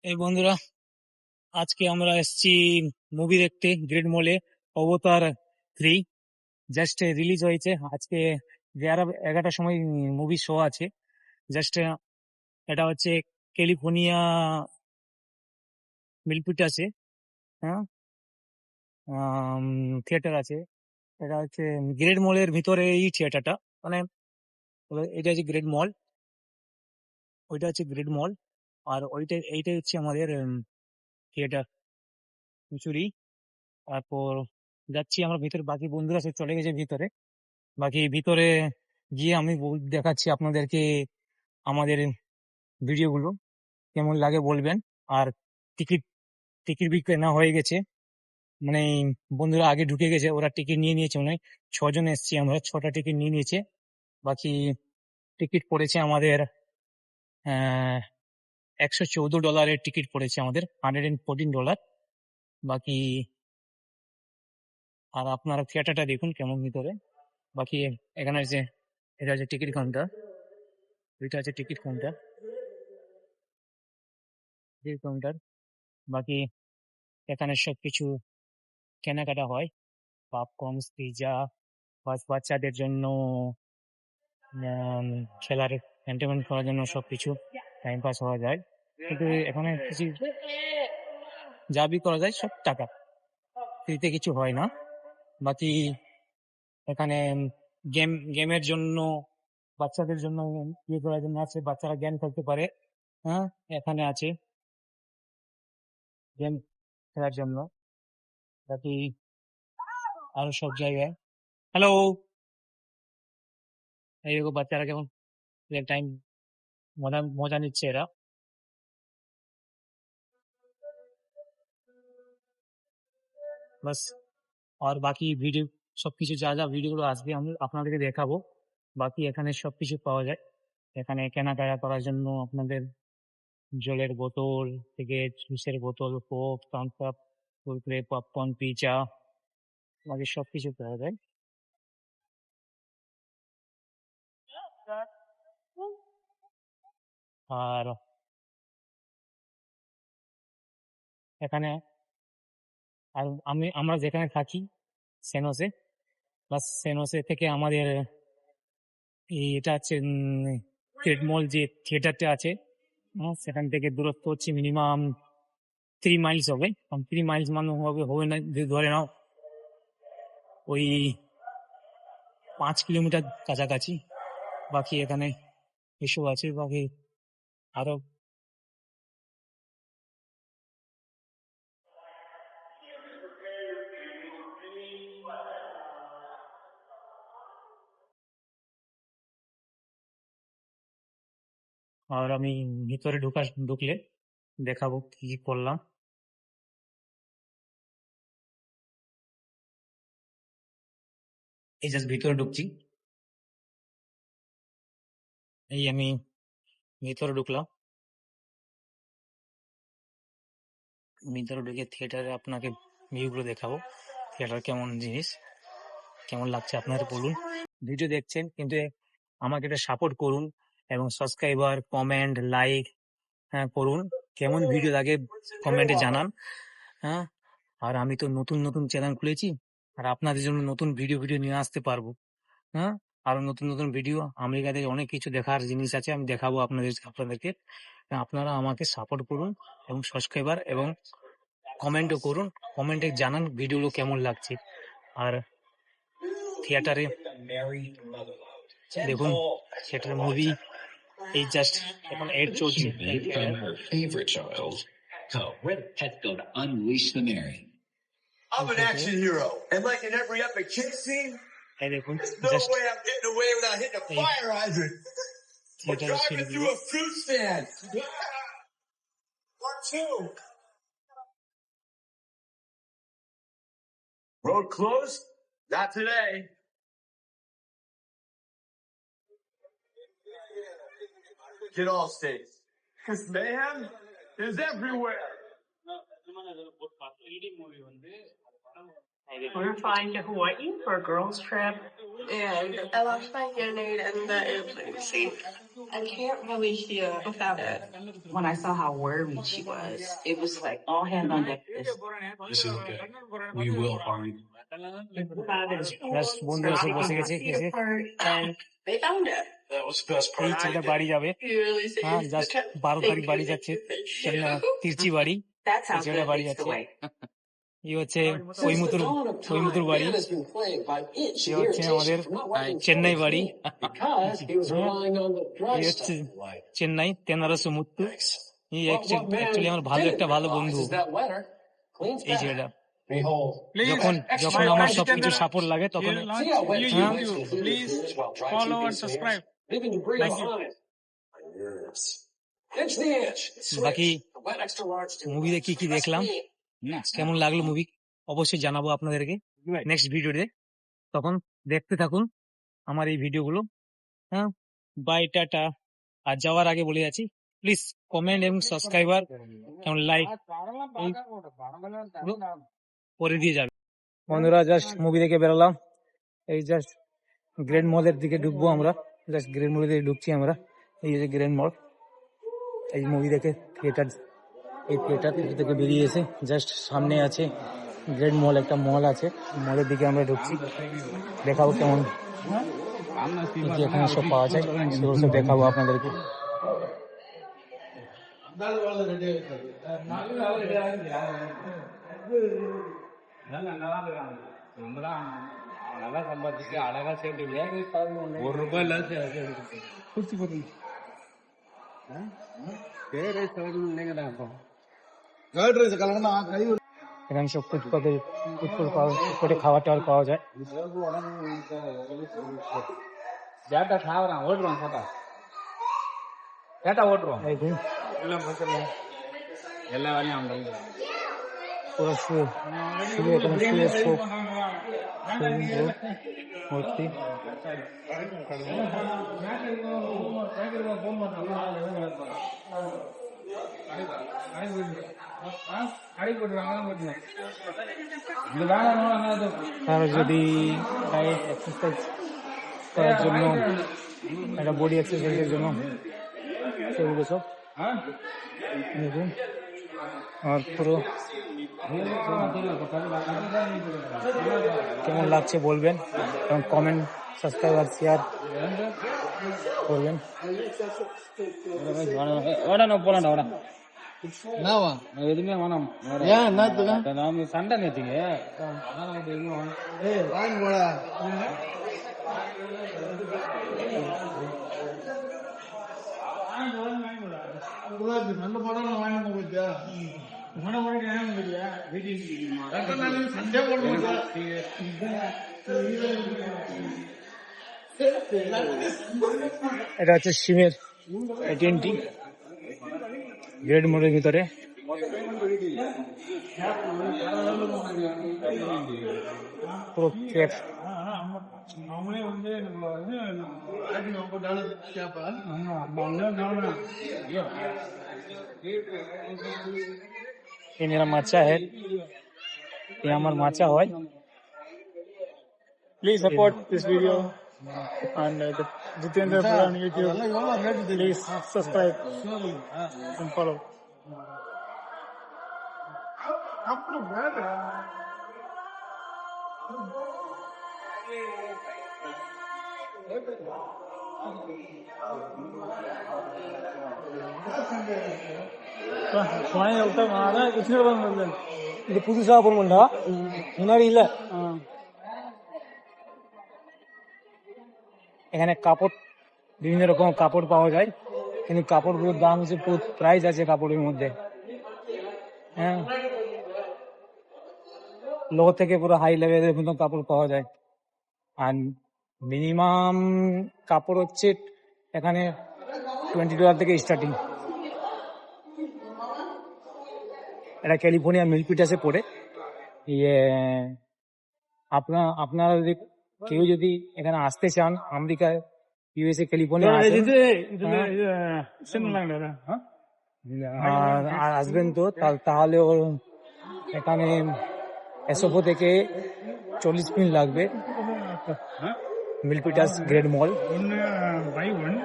এই বন্ধুরা, আজকে আমরা এসেছি মুভি দেখতে গ্রেট মলে। অবতার 3 জাস্ট রিলিজ হয়েছে আজকে। 11টার সময় মুভি শো আছে। জাস্ট এটা হচ্ছে ক্যালিফোর্নিয়া মিল্পিটাসে, হ্যাঁ, থিয়েটার আছে। এটা হচ্ছে গ্রেট মলের ভিতরে এই থিয়েটারটা, মানে এটা হচ্ছে গ্রেট মল, ওইটা হচ্ছে গ্রেট মল। আর এইটাই হচ্ছে আমাদের থিয়েটার চুরি। তারপর যাচ্ছি আমরা ভিতরে, বাকি বন্ধুরা সব চলে গেছে ভিতরে। বাকি ভিতরে গিয়ে আমি দেখাচ্ছি আপনাদেরকে আমাদের ভিডিওগুলো, কেমন লাগে বলবেন। আর টিকিট টিকিট বিক্রি না হয়ে গেছে, মানে বন্ধুরা আগে ঢুকে গেছে, ওরা টিকিট নিয়ে নিয়েছে, মানে 6 জন এসছি আমরা, 6টা টিকিট নিয়ে নিয়েছে। বাকি টিকিট পড়েছে আমাদের $114 টিকিট পড়েছে আমাদের, $114। বাকি আর আপনারা থিয়েটারটা দেখুন কেমন ভিতরে। বাকি এখানে আছে, এটা হচ্ছে টিকিট কাউন্টার, এটা হচ্ছে টিকিট কাউন্টার, টিকিট কাউন্টার। বাকি এখানে সবকিছু কেনাকাটা হয়, পপকর্ন, পিৎজা, বাচ্চাদের জন্য খেলার এন্টারটেনমেন্ট করার জন্য সবকিছু টাইম পাস হওয়া যায়। কিন্তু এখানে কিছু যাবি করা যায় সব টাকা, ফ্রিতে কিছু হয় না। বাকি এখানে গেমের জন্য, বাচ্চাদের জন্য ইয়ে করার জন্য আছে, বাচ্চারা গেম খেলতে পারে, হ্যাঁ, এখানে আছে গেম খেলার জন্য। বাকি আরো সব জায়গায়, হ্যালো, এইরকম বাচ্চারা কেমন টাইম মজা মজা নিচ্ছে এরা। বাস, আর বাকি ভিডিও সবকিছু যা যা ভিডিওগুলো আসবে আমি আপনাদেরকে দেখাবো। বাকি এখানে সবকিছু পাওয়া যায়। এখানে কেনাকাটা করার জন্য আপনাদের জলের বোতল থেকে জুসের বোতল, Coke, Thums Up, Kurkure, popcorn, pizza, বাকি সবকিছু পাওয়া যায়। আর এখানে, আর আমরা যেখানে থাকি সেনোসে, প্লাস সেনোসে থেকে আমাদের এটা হচ্ছে ট্রেডমল যে থিয়েটারটা আছে, সেখান থেকে দূরত্ব হচ্ছে মিনিমাম 3 মাইলস হবে। 3 মাইলস মানে হবে না, যে ধরে নাও ওই 5 কিলোমিটার কাছাকাছি। বাকি এখানে এসব আছে, বাকি আরো। আর আমি ভিতরে ঢুকলে দেখাবো কি কি করলাম। এই জাস্ট ভিতরে ঢুকছি, এই আমি ভিতরে ঢুকলাম। ভিতরে ঢুকে থিয়েটারে আপনাকে ভিউগুলো দেখাবো, থিয়েটার কেমন জিনিস, কেমন লাগছে আপনারা বলুন। ভিডিও দেখছেন কিন্তু আমাকে একটা সাপোর্ট করুন, এবং সাবস্ক্রাইবার, কমেন্ট, লাইক, হ্যাঁ করুন। কেমন ভিডিও লাগে কমেন্টে জানান, হ্যাঁ। আর আমি তো নতুন নতুন চ্যানেল খুলেছি, আর আপনাদের জন্য নতুন ভিডিও ভিডিও নিয়ে আসতে পারবো, হ্যাঁ। আরো নতুন নতুন ভিডিও, আমেরিকাতে অনেক কিছু দেখার জিনিস আছে, আমি দেখাবো আপনাদেরকে। আপনারা আমাকে সাপোর্ট করুন, এবং সাবস্ক্রাইবার এবং কমেন্টও করুন, কমেন্টে জানান ভিডিওগুলো কেমন লাগছে। আর থিয়েটারে দেখুন, থিয়েটারের মুভি এই জাস্ট এখন এড চলছে। Her favorite child. So, where the pets go to unleash the Mary? I'm an action hero, and like in every epic chase scene, এই দেখুন, there's no just way I'm getting away without hitting a fire hydrant or driving through a fruit stand. Part two. Road closed? Not today. Get all states. Because mayhem is everywhere. We're flying to Hawaii for a girls' trip, and I lost my hearing aid in the airplane seat. I can't really hear without it. When I saw how worried she was, it was like all hands on deck. This is okay. We will find you. Just বন্ধুরা সব বসে গেছে এসে And they found it. That was the best part. এই ছেলেটা বাড়ি যাবে You really হ্যাঁ serious? জাস্ট 12 তারিখ বাড়ি যাচ্ছে চেন্নাই তিরচি বাড়ি That's how এই ছেলেটা good বাড়ি it is to যাচ্ছে wait. এই হচ্ছে কৈমুতুর বাড়ি এই হচ্ছে আমাদের চেন্নাই বাড়ি এই হচ্ছে চেন্নাই তেনারস মুত্তু এই অ্যাকচুয়ালি আমার ভালো বন্ধু এই ছেলেটা যখন যখন আমার সবকিছু সাপোর্ট লাগে তখন Please follow and subscribe. বাকি মুভিতে কি দেখলাম কেমন লাগলো মুভি অবশ্যই জানাবো আপনাদেরকে নেক্সট ভিডিওতে, তখন দেখতে থাকুন আমার এই ভিডিওগুলো। হ্যাঁ, বাই টাটা। আর যাওয়ার আগে বলে যাচ্ছি প্লিজ কমেন্ট এবং সাবস্ক্রাইবার এবং লাইক করে দিয়ে যাবে। বন্ধুরা জাস্ট মুভি দেখে বেরোলাম, এই জাস্ট গ্র্যান্ড মলের দিকে ঢুকবো আমরা, জাস্ট গ্র্যান্ড মলের দিকে ঢুকছি আমরা। এই যে গ্র্যান্ড মল, এই মুভি দেখে থিয়েটার, এই থিয়েটার থেকে বেরিয়ে এসে জাস্ট সামনে আছে গ্র্যান্ড মল, একটা মল আছে, মলের দিকে আমরা ঢুকছি। দেখাবো কেমন কি এখানে সব পাওয়া যায়, সেগুলো সব দেখাবো আপনাদেরকে। এখানে সব ফুটপাতে খাবার টাবার পাওয়া যায়। পুরো শুয়ে এখানে শুয়ে সব ভর্তি। আর যদি এক্সারসাইজ করার জন্য, একটা বডি এক্সারসাইজের জন্য সেগুলো সব দেখুন। আর পুরো কেমন লাগছে বলবেন এবং কমেন্ট, সাবস্ক্রাইব আর শেয়ার করবেন। এটা হচ্ছে সিমের AT&T গ্রেড মোড়ের ভিতরে। পুরো কেক ये मेरा माचा है, ये हमारा माचा है। Please support this video and Jitendra Pura on YouTube. Please subscribe and follow. இது புதுசா போறோம்டா, முன்னாடி இல்ல। এখানে কাপড়, বিভিন্ন রকম কাপড় পাওয়া যায়, কিন্তু কাপড়গুলোর দাম হচ্ছে, প্রাইস আছে কাপড়ের মধ্যে। হ্যাঁ, লো থেকে পুরো হাই লেভেলের মতো কাপড় পাওয়া যায়। আর মিনিমাম কাপড় হচ্ছে এখানে $20 থেকে স্টার্টিং। এটা ক্যালিফোর্নিয়া মিল্পিটাসে পড়ে। ইয়ে আপনারা যদি কেউ যদি এখানে আসতে চান, আমেরিকায় USA ক্যালিফোর্নিয়া আর আসবেন তো, তাহলে ওর এখানে এসওপো থেকে 40 মিনিট লাগবে। মিল্পিটাস গ্রেড মল। Buy one.